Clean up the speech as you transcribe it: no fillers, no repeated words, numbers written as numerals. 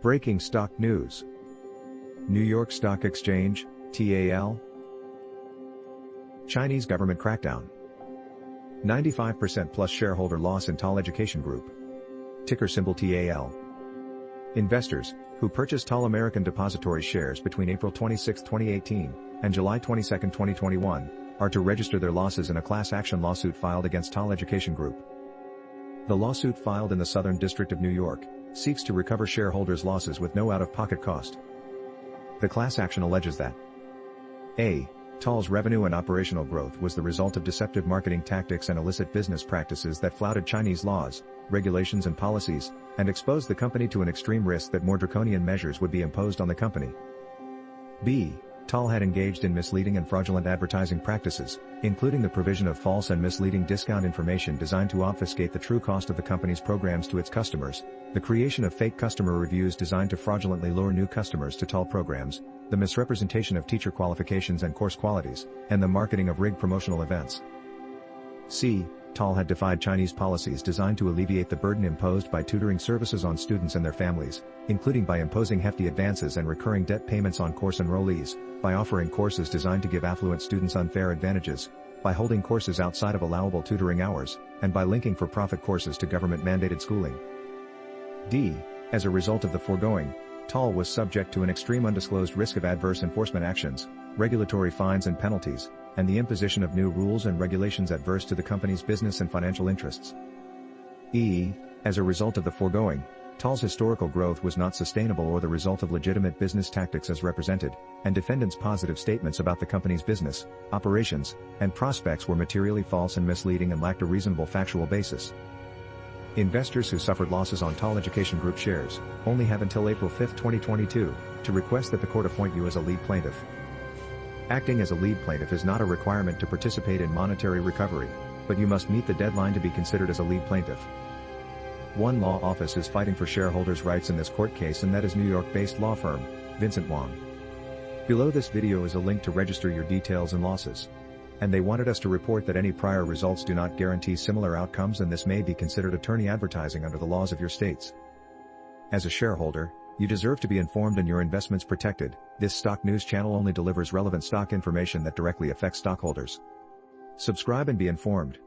Breaking stock news. New York Stock Exchange, TAL. Chinese government crackdown. 95% plus shareholder loss in TAL Education Group. Ticker symbol TAL. Investors, who purchased TAL American Depository shares between April 26, 2018, and July 22, 2021, are to register their losses in a class action lawsuit filed against TAL Education Group. The lawsuit, filed in the Southern District of New York, seeks to recover shareholders' losses with no out-of-pocket cost. The class action alleges that a. TAL's revenue and operational growth was the result of deceptive marketing tactics and illicit business practices that flouted Chinese laws, regulations and policies, and exposed the company to an extreme risk that more draconian measures would be imposed on the company. b. TAL had engaged in misleading and fraudulent advertising practices, including the provision of false and misleading discount information designed to obfuscate the true cost of the company's programs to its customers, the creation of fake customer reviews designed to fraudulently lure new customers to TAL programs, the misrepresentation of teacher qualifications and course qualities, and the marketing of rigged promotional events. c. TAL had defied Chinese policies designed to alleviate the burden imposed by tutoring services on students and their families, including by imposing hefty advances and recurring debt payments on course enrollees, by offering courses designed to give affluent students unfair advantages, by holding courses outside of allowable tutoring hours, and by linking for-profit courses to government-mandated schooling. d. As a result of the foregoing, TAL was subject to an extreme undisclosed risk of adverse enforcement actions, regulatory fines and penalties, and the imposition of new rules and regulations adverse to the company's business and financial interests. e. As a result of the foregoing, TAL's historical growth was not sustainable or the result of legitimate business tactics as represented, and defendants' positive statements about the company's business, operations, and prospects were materially false and misleading and lacked a reasonable factual basis. Investors who suffered losses on TAL Education Group shares only have until April 5, 2022, to request that the court appoint you as a lead plaintiff. Acting as a lead plaintiff is not a requirement to participate in monetary recovery, but you must meet the deadline to be considered as a lead plaintiff. One law office is fighting for shareholders' rights in this court case, and that is New York-based law firm, Vincent Wong. Below this video is a link to register your details and losses. And they wanted us to report that any prior results do not guarantee similar outcomes, and this may be considered attorney advertising under the laws of your states. As a shareholder, you deserve to be informed and your investments protected. This stock news channel only delivers relevant stock information that directly affects stockholders. Subscribe and be informed.